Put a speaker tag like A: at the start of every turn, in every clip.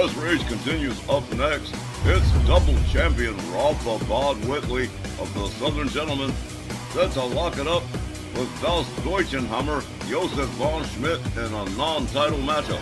A: As Rage continues up next, it's double champion Rafa Bod Whitley of the Southern Gentlemen set to lock it up with Das Deutschenhammer Josef von Schmidt in a non-title matchup.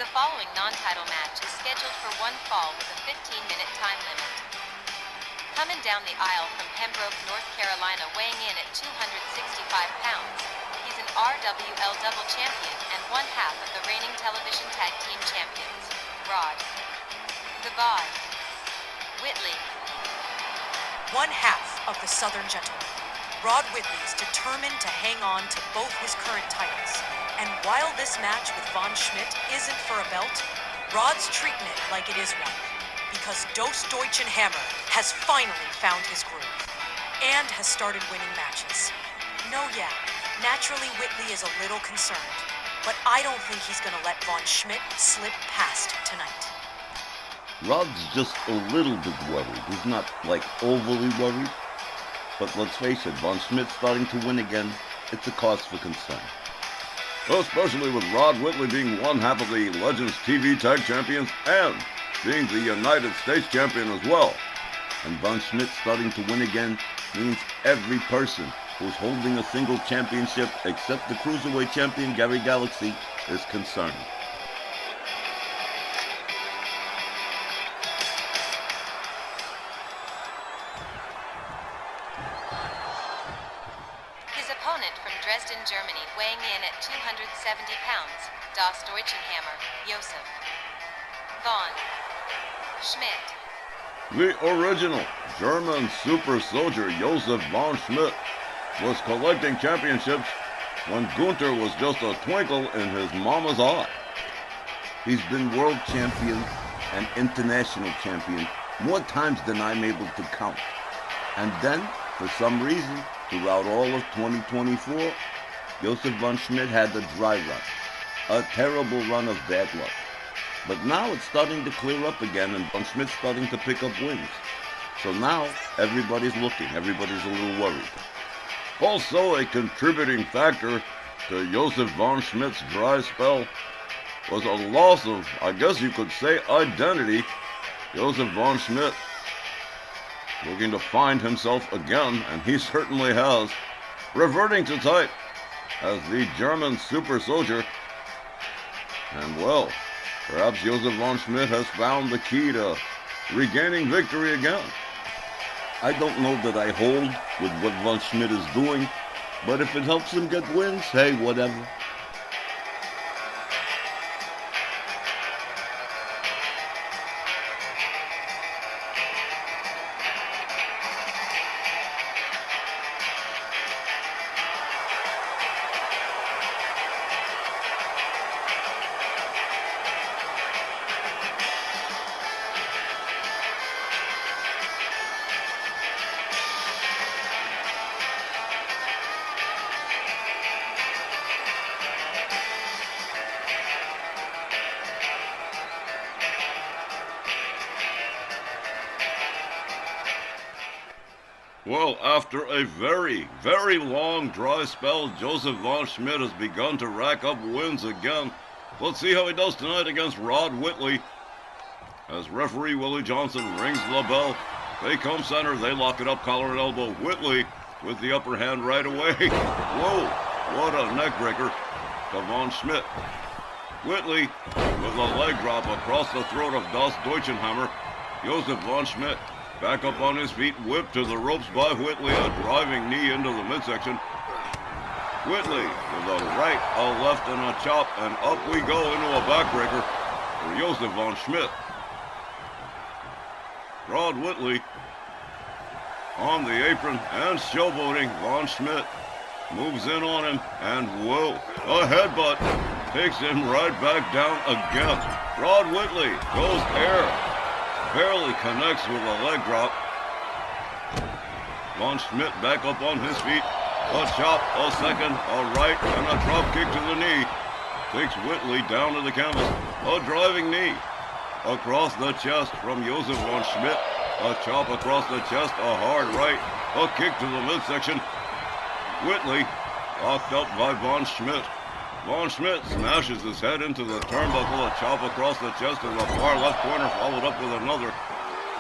B: The following non-title match is scheduled for one fall with a 15-minute time limit. Coming down the aisle from Pembroke, North Carolina, weighing in at 265 pounds, he's an RWL double champion and one half of the reigning television tag team champions, Rod the Bod Whitley.
C: One half of the Southern Gentlemen, Rod Whitley is determined to hang on to both his current titles. And while this match with Von Schmidt isn't for a belt, Rod's treating it like it is one. Because Das Deutschenhammer has finally found his groove. And has started winning matches. No, yeah, naturally Whitley is a little concerned. But I don't think he's gonna let Von Schmidt slip past tonight.
A: Rod's just a little bit worried. He's not, overly worried. But let's face it, Von Schmidt's starting to win again. It's a cause for concern. Especially with Rod Whitley being one half of the Legends TV Tag Champions and being the United States Champion as well. And Von Schmidt starting to win again means every person who's holding a single championship except the Cruiserweight Champion Gary Galaxy is concerned.
B: Opponent from Dresden, Germany, weighing in at 270 pounds, Das Deutschenhammer, Josef von Schmidt.
A: The original German super soldier Josef von Schmidt was collecting championships when Gunther was just a twinkle in his mama's eye. He's been world champion and international champion more times than I'm able to count. And then, for some reason, throughout all of 2024, Josef von Schmidt had a dry run, a terrible run of bad luck. But now it's starting to clear up again and von Schmidt's starting to pick up wins. So now everybody's looking, everybody's a little worried. Also a contributing factor to Josef von Schmidt's dry spell was a loss of, I guess you could say, identity. Josef von Schmidt looking to find himself again, and he certainly has, reverting to type as the German super soldier. And well, perhaps Josef von Schmidt has found the key to regaining victory again. I don't know that I hold with what von Schmidt is doing, but if it helps him get wins, hey, whatever. Well, after a very, very long dry spell, Josef von Schmidt has begun to rack up wins again. Let's see how he does tonight against Rod Whitley. As referee Willie Johnson rings the bell, they come center, they lock it up, collar and elbow. Whitley with the upper hand right away. Whoa, what a neck breaker to von Schmidt. Whitley with a leg drop across the throat of Das Deutschenhammer. Josef von Schmidt back up on his feet, whipped to the ropes by Whitley, a driving knee into the midsection. Whitley with a right, a left, and a chop, and up we go into a backbreaker for Josef von Schmidt. Rod Whitley on the apron and showboating. Von Schmidt moves in on him, and whoa, a headbutt takes him right back down again. Rod Whitley goes air. Barely connects with a leg drop. Von Schmidt back up on his feet. A chop, a second, a right, and a drop kick to the knee. Takes Whitley down to the canvas. A driving knee. across the chest from Josef von Schmidt. A chop across the chest, a hard right, a kick to the midsection. Whitley locked up by von Schmidt. Von Schmidt smashes his head into the turnbuckle, a chop across the chest in the far left corner, followed up with another.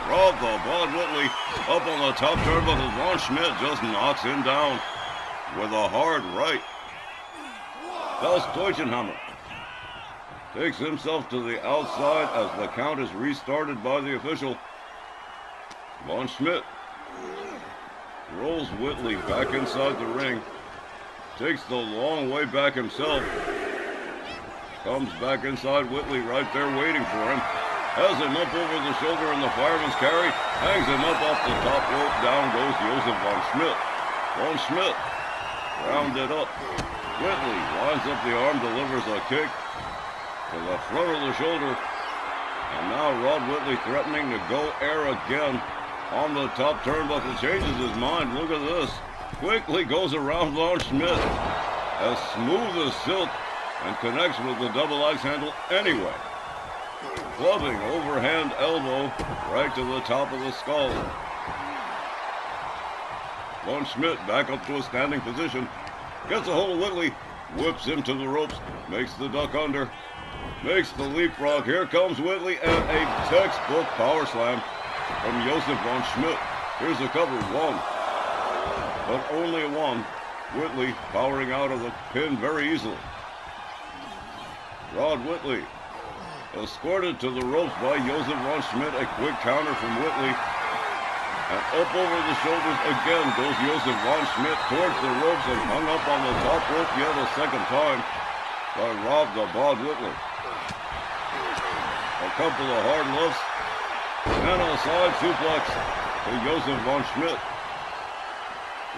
A: Rob the Bod Whitley up on the top turnbuckle. Von Schmidt just knocks him down with a hard right. Das Deutschenhammer takes himself to the outside as the count is restarted by the official. Von Schmidt rolls Whitley back inside the ring. Takes the long way back himself. Comes back inside Whitley right there waiting for him. Has him up over the shoulder in the fireman's carry. Hangs him up off the top rope. Down goes Josef von Schmidt. Von Schmidt rounded up. Whitley lines up the arm, delivers a kick to the front of the shoulder. And now Rod Whitley threatening to go air again on the top turnbuckle. Changes his mind. Look at this. Quickly goes around Von Schmidt. As smooth as silk and connects with the double axe handle anyway. Clubbing overhand elbow right to the top of the skull. Von Schmidt back up to a standing position. Gets a hold of Whitley. Whips him to the ropes. Makes the duck under. Makes the leapfrog. Here comes Whitley and a textbook power slam from Josef von Schmidt. Here's the cover. One. But only one. Whitley powering out of the pin very easily. Rod Whitley escorted to the ropes by Josef von Schmidt. A quick counter from Whitley. And up over the shoulders again goes Josef von Schmidt towards the ropes and hung up on the top rope yet a second time by Rob the Bod Whitley. A couple of hard lifts and a side suplex to Josef von Schmidt.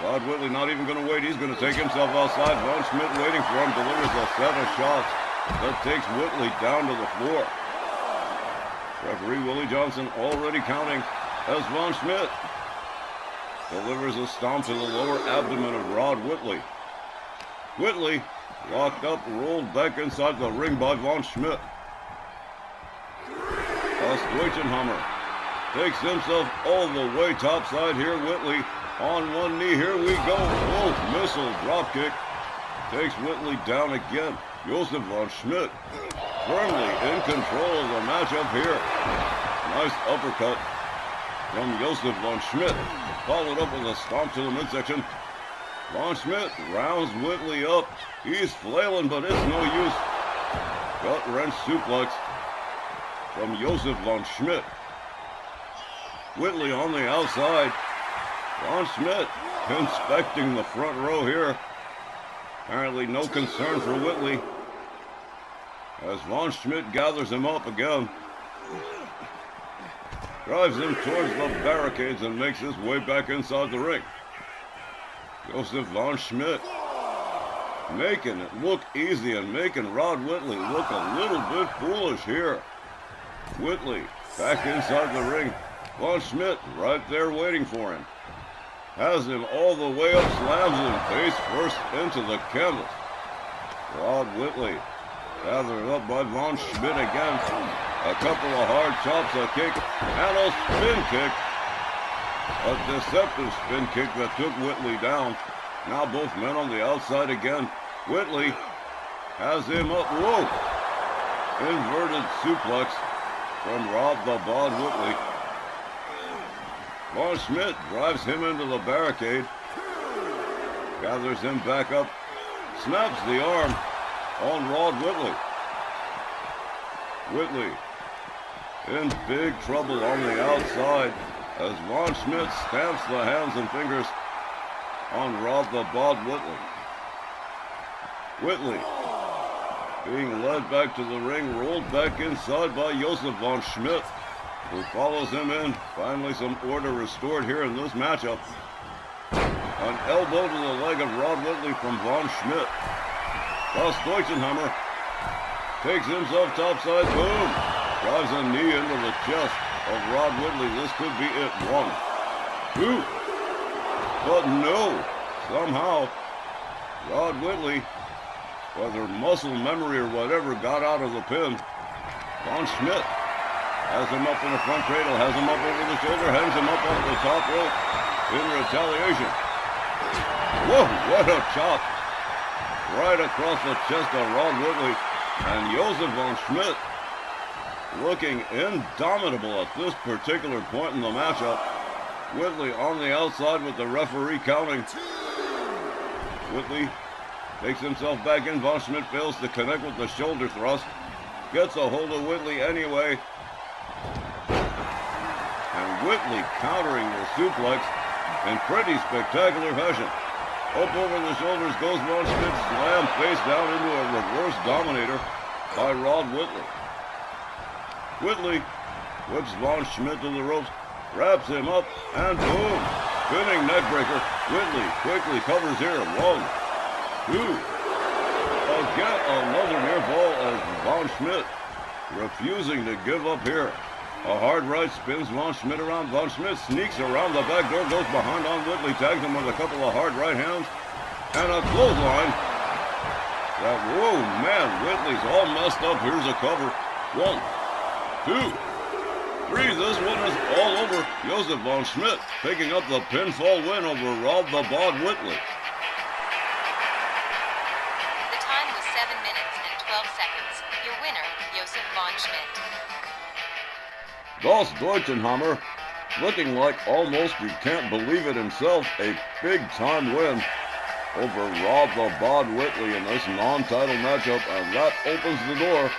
A: Rod Whitley not even going to wait. He's going to take himself outside. Von Schmidt waiting for him. Delivers a set of shots that takes Whitley down to the floor. Referee Willie Johnson already counting as Von Schmidt delivers a stomp to the lower abdomen of Rod Whitley. Whitley locked up, rolled back inside the ring by Von Schmidt. Das Deutschenhammer takes himself all the way topside here. Whitley on one knee. Here we go. Oh, missile dropkick takes Whitley down again. Josef von Schmidt firmly in control of the matchup here. Nice uppercut from Josef von Schmidt, followed up with a stomp to the midsection. Von Schmidt rounds Whitley up. He's flailing, but it's no use. Gut wrench suplex from Josef von Schmidt. Whitley on the outside. Von Schmidt inspecting the front row here. Apparently no concern for Whitley as Von Schmidt gathers him up again. Drives him towards the barricades and makes his way back inside the ring. Josef von Schmidt making it look easy and making Rod Whitley look a little bit foolish here. Whitley back inside the ring. Von Schmidt right there waiting for him. Has him all the way up, slams him face first into the canvas. Rod Whitley gathered up by Von Schmidt again. A couple of hard chops, a kick, and a spin kick. A deceptive spin kick that took Whitley down. Now both men on the outside again. Whitley has him up. Whoa! Inverted suplex from Rob the Bod Whitley. Von Schmidt drives him into the barricade. Gathers him back up. Snaps the arm on Rod Whitley. Whitley in big trouble on the outside as Von Schmidt stamps the hands and fingers on Rob the Bod Whitley. Whitley being led back to the ring, rolled back inside by Josef von Schmidt, who follows him in. Finally some order restored here in this matchup. An elbow to the leg of Rod Whitley from Von Schmidt. Das Deutschenhammer takes himself topside, boom! Drives a knee into the chest of Rod Whitley. This could be it. 1, 2. But no! Somehow, Rod Whitley, whether muscle memory or whatever, got out of the pin. Von Schmidt Has him up in the front cradle, has him up over the shoulder, hangs him up off the top rope in retaliation. Whoa, what a chop. Right across the chest of Rod Whitley. And Josef von Schmidt looking indomitable at this particular point in the matchup. Whitley on the outside with the referee counting. Whitley takes himself back in. Von Schmidt fails to connect with the shoulder thrust. Gets a hold of Whitley anyway. And Whitley countering the suplex in pretty spectacular fashion. Up over the shoulders goes Von Schmidt, slam face down into a reverse dominator by Rod Whitley. Whitley whips Von Schmidt to the ropes, wraps him up, and boom! Spinning neckbreaker. Whitley quickly covers here. 1, 2. Again, another near fall as Von Schmidt refusing to give up here. A hard right spins Von Schmidt around. Von Schmidt sneaks around the back door, goes behind on Whitley, tags him with a couple of hard right hands, and a clothesline. Whoa, man, Whitley's all messed up. Here's a cover. 1, 2, 3. This one is all over. Josef von Schmidt picking up the pinfall win over Rod the Bod Whitley.
B: The time was 7 minutes and 12 seconds. Your winner, Josef von Schmidt.
A: Das Deutschenhammer looking like almost he can't believe it himself. A big-time win over Rod the Bod Whitley in this non-title matchup, and that opens the door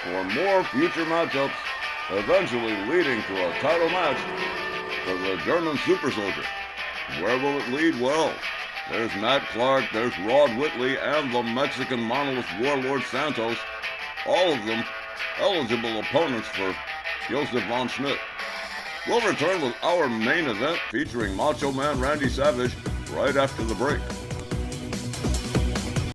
A: for more future matchups, eventually leading to a title match for the German Super Soldier. Where will it lead? Well, there's Matt Clark, there's Rod Whitley, and the Mexican monolith Warlord Santos, all of them eligible opponents for Josef von Schmidt. We'll return with our main event featuring Macho Man Randy Savage right after the break.